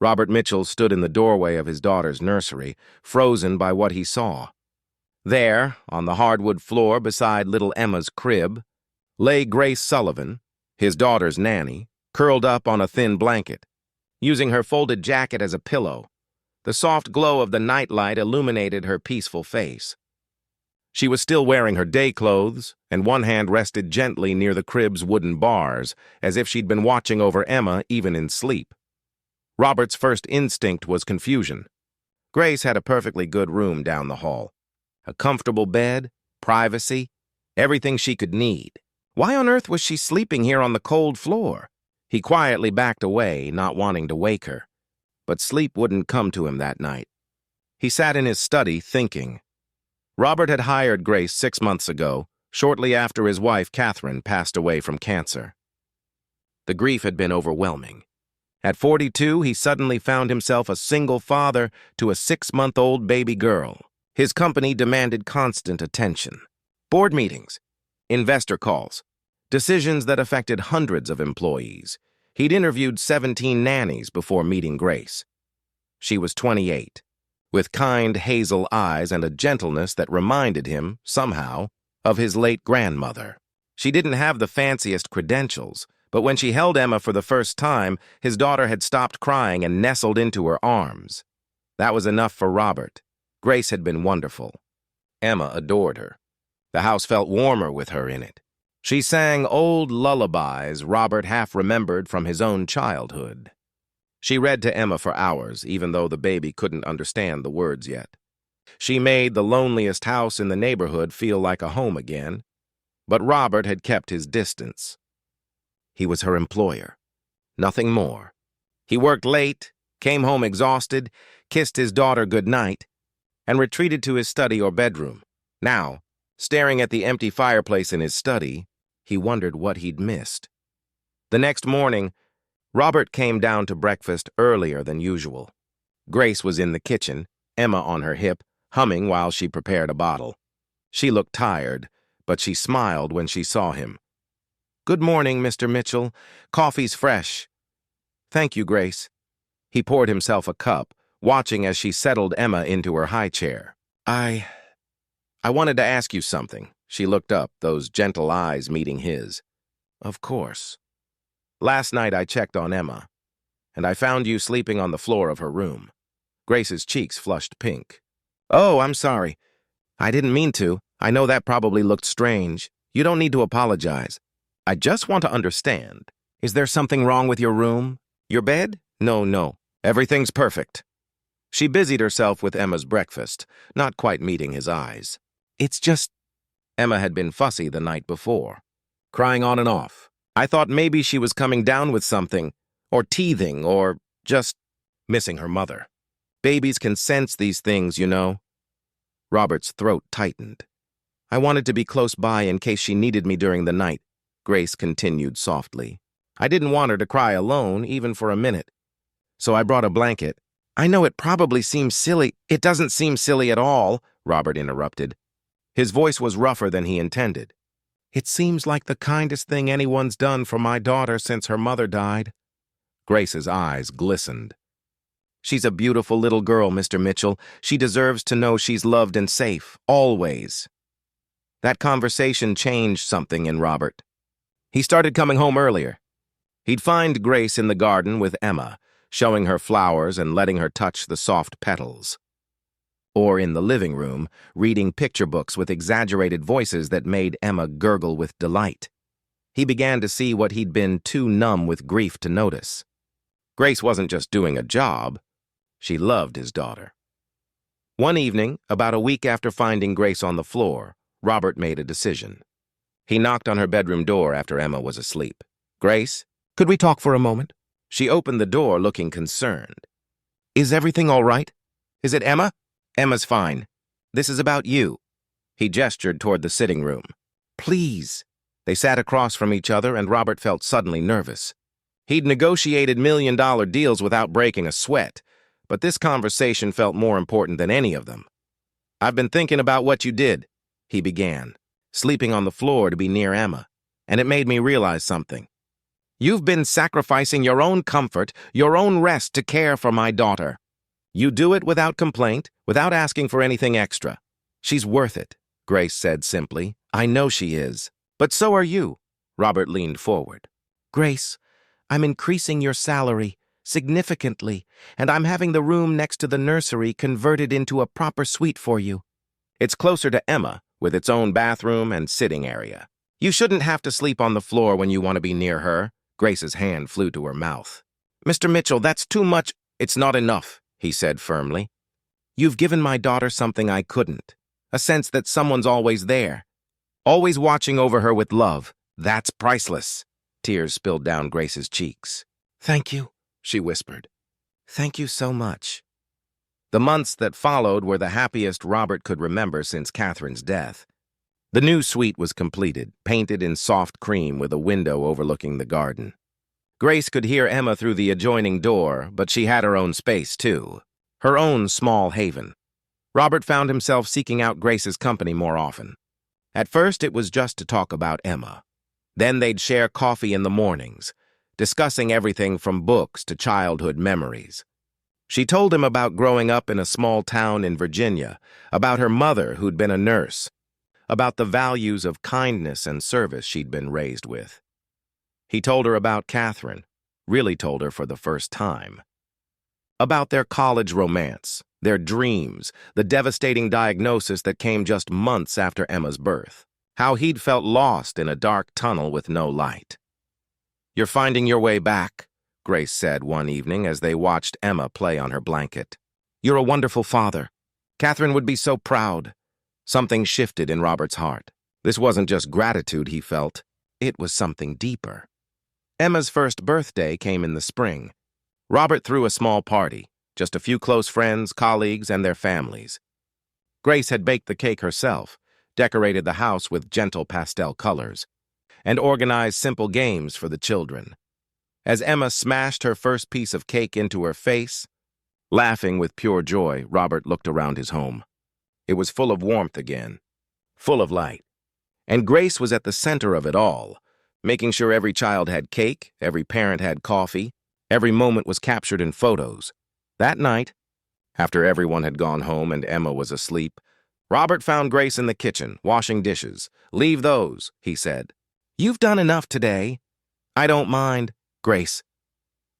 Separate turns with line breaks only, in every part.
Robert Mitchell stood in the doorway of his daughter's nursery, frozen by what he saw. There, on the hardwood floor beside little Emma's crib, lay Grace Sullivan, his daughter's nanny, curled up on a thin blanket, using her folded jacket as a pillow. The soft glow of the nightlight illuminated her peaceful face. She was still wearing her day clothes, and one hand rested gently near the crib's wooden bars, as if she'd been watching over Emma even in sleep. Robert's first instinct was confusion. Grace had a perfectly good room down the hall. A comfortable bed, privacy, everything she could need. Why on earth was she sleeping here on the cold floor? He quietly backed away, not wanting to wake her. But sleep wouldn't come to him that night. He sat in his study, thinking. Robert had hired Grace 6 months ago, shortly after his wife, Catherine, passed away from cancer. The grief had been overwhelming. At 42, he suddenly found himself a single father to a 6-month-old baby girl. His company demanded constant attention. Board meetings, investor calls, decisions that affected hundreds of employees. He'd interviewed 17 nannies before meeting Grace. She was 28, with kind hazel eyes and a gentleness that reminded him, somehow, of his late grandmother. She didn't have the fanciest credentials, but when she held Emma for the first time, his daughter had stopped crying and nestled into her arms. That was enough for Robert. Grace had been wonderful. Emma adored her. The house felt warmer with her in it. She sang old lullabies Robert half remembered from his own childhood. She read to Emma for hours, even though the baby couldn't understand the words yet. She made the loneliest house in the neighborhood feel like a home again, but Robert had kept his distance. He was her employer, nothing more. He worked late, came home exhausted, kissed his daughter goodnight, and retreated to his study or bedroom. Now, staring at the empty fireplace in his study, he wondered what he'd missed. The next morning, Robert came down to breakfast earlier than usual. Grace was in the kitchen, Emma on her hip, humming while she prepared a bottle. She looked tired, but she smiled when she saw him. "Good morning, Mr. Mitchell. Coffee's fresh." "Thank you, Grace." He poured himself a cup, watching as she settled Emma into her high chair. I wanted to ask you something." She looked up, those gentle eyes meeting his. "Of course. Last night I checked on Emma, and I found you sleeping on the floor of her room." Grace's cheeks flushed pink. "Oh, I'm sorry. I didn't mean to. I know that probably looked strange. You don't need to apologize. I just want to understand. Is there something wrong with your room? Your bed? No. Everything's perfect." She busied herself with Emma's breakfast, not quite meeting his eyes. "It's just..." Emma had been fussy the night before, crying on and off. I thought maybe she was coming down with something, or teething, or just missing her mother. Babies can sense these things, you know. Robert's throat tightened. "I wanted to be close by in case she needed me during the night," Grace continued softly. "I didn't want her to cry alone, even for a minute. So I brought a blanket." "I know it probably seems silly." "It doesn't seem silly at all," Robert interrupted. His voice was rougher than he intended. "It seems like the kindest thing anyone's done for my daughter since her mother died." Grace's eyes glistened. "She's a beautiful little girl, Mr. Mitchell. She deserves to know she's loved and safe, always." That conversation changed something in Robert. He started coming home earlier. He'd find Grace in the garden with Emma, showing her flowers and letting her touch the soft petals. Or in the living room, reading picture books with exaggerated voices that made Emma gurgle with delight. He began to see what he'd been too numb with grief to notice. Grace wasn't just doing a job. She loved his daughter. One evening, about a week after finding Grace on the floor, Robert made a decision. He knocked on her bedroom door after Emma was asleep. "Grace, could we talk for a moment?" She opened the door looking concerned. "Is everything all right? Is it Emma?" "Emma's fine. This is about you." He gestured toward the sitting room. "Please." They sat across from each other, and Robert felt suddenly nervous. He'd negotiated million-dollar deals without breaking a sweat, but this conversation felt more important than any of them. "I've been thinking about what you did," he began, sleeping on the floor to be near Emma, "and it made me realize something. You've been sacrificing your own comfort, your own rest to care for my daughter. You do it without complaint, without asking for anything extra. She's worth it, Grace said simply. I know she is. But so are you. Robert leaned forward. Grace, I'm increasing your salary significantly, and I'm having the room next to the nursery converted into a proper suite for you. It's closer to Emma, with its own bathroom and sitting area. You shouldn't have to sleep on the floor when you want to be near her. Grace's hand flew to her mouth. Mr. Mitchell, that's too much. It's not enough, he said firmly. You've given my daughter something I couldn't. A sense that someone's always there. Always watching over her with love. That's priceless. Tears spilled down Grace's cheeks. Thank you, she whispered. Thank you so much. The months that followed were the happiest Robert could remember since Catherine's death. The new suite was completed, painted in soft cream with a window overlooking the garden. Grace could hear Emma through the adjoining door, but she had her own space, too. Her own small haven. Robert found himself seeking out Grace's company more often. At first, it was just to talk about Emma. Then they'd share coffee in the mornings, discussing everything from books to childhood memories. She told him about growing up in a small town in Virginia, about her mother who'd been a nurse, about the values of kindness and service she'd been raised with. He told her about Catherine, really told her for the first time. About their college romance, their dreams, the devastating diagnosis that came just months after Emma's birth. How he'd felt lost in a dark tunnel with no light. You're finding your way back, Grace said one evening as they watched Emma play on her blanket. You're a wonderful father. Catherine would be so proud. Something shifted in Robert's heart. This wasn't just gratitude he felt. It was something deeper. Emma's first birthday came in the spring. Robert threw a small party, just a few close friends, colleagues, and their families. Grace had baked the cake herself, decorated the house with gentle pastel colors, and organized simple games for the children. As Emma smashed her first piece of cake into her face, laughing with pure joy, Robert looked around his home. It was full of warmth again, full of light. And Grace was at the center of it all, making sure every child had cake, every parent had coffee, every moment was captured in photos. That night, after everyone had gone home and Emma was asleep, Robert found Grace in the kitchen, washing dishes. Leave those, he said. You've done enough today. I don't mind, Grace.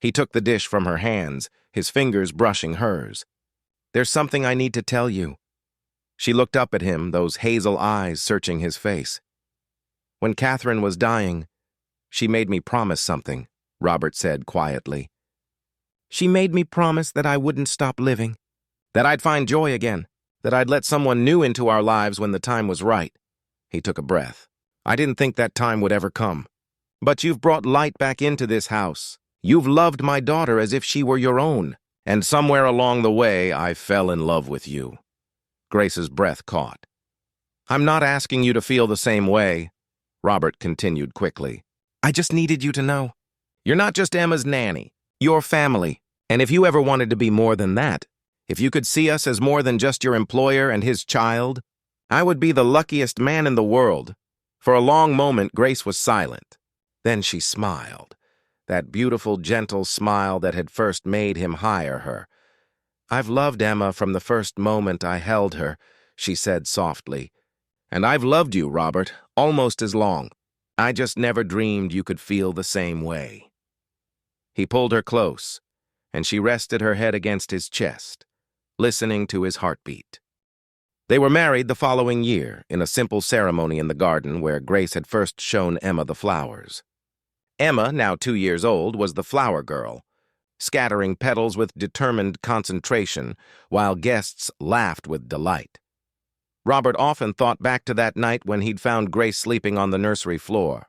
He took the dish from her hands, his fingers brushing hers. There's something I need to tell you. She looked up at him, those hazel eyes searching his face. When Catherine was dying, she made me promise something, Robert said quietly. She made me promise that I wouldn't stop living, that I'd find joy again, that I'd let someone new into our lives when the time was right. He took a breath. I didn't think that time would ever come. But you've brought light back into this house. You've loved my daughter as if she were your own. And somewhere along the way, I fell in love with you. Grace's breath caught. I'm not asking you to feel the same way, Robert continued quickly. I just needed you to know. You're not just Emma's nanny. You're family. And if you ever wanted to be more than that, if you could see us as more than just your employer and his child, I would be the luckiest man in the world. For a long moment, Grace was silent. Then she smiled, that beautiful, gentle smile that had first made him hire her. I've loved Emma from the first moment I held her, she said softly. And I've loved you, Robert, almost as long. I just never dreamed you could feel the same way. He pulled her close, and she rested her head against his chest, listening to his heartbeat. They were married the following year in a simple ceremony in the garden where Grace had first shown Emma the flowers. Emma, now 2 years old, was the flower girl, scattering petals with determined concentration while guests laughed with delight. Robert often thought back to that night when he'd found Grace sleeping on the nursery floor,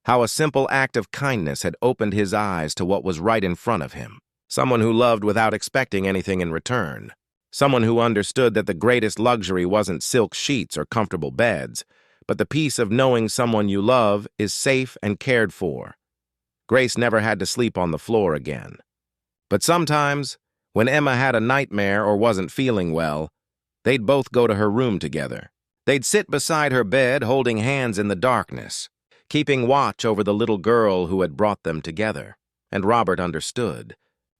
how a simple act of kindness had opened his eyes to what was right in front of him, someone who loved without expecting anything in return. Someone who understood that the greatest luxury wasn't silk sheets or comfortable beds, but the peace of knowing someone you love is safe and cared for. Grace never had to sleep on the floor again. But sometimes, when Emma had a nightmare or wasn't feeling well, they'd both go to her room together. They'd sit beside her bed holding hands in the darkness, keeping watch over the little girl who had brought them together. And Robert understood,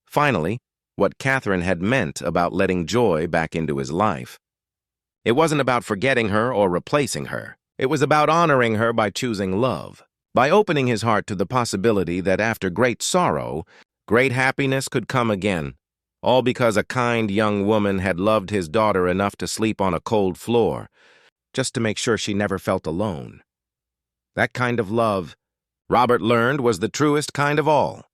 finally, what Catherine had meant about letting Joy back into his life. It wasn't about forgetting her or replacing her. It was about honoring her by choosing love, by opening his heart to the possibility that after great sorrow, great happiness could come again, all because a kind young woman had loved his daughter enough to sleep on a cold floor, just to make sure she never felt alone. That kind of love, Robert learned, was the truest kind of all.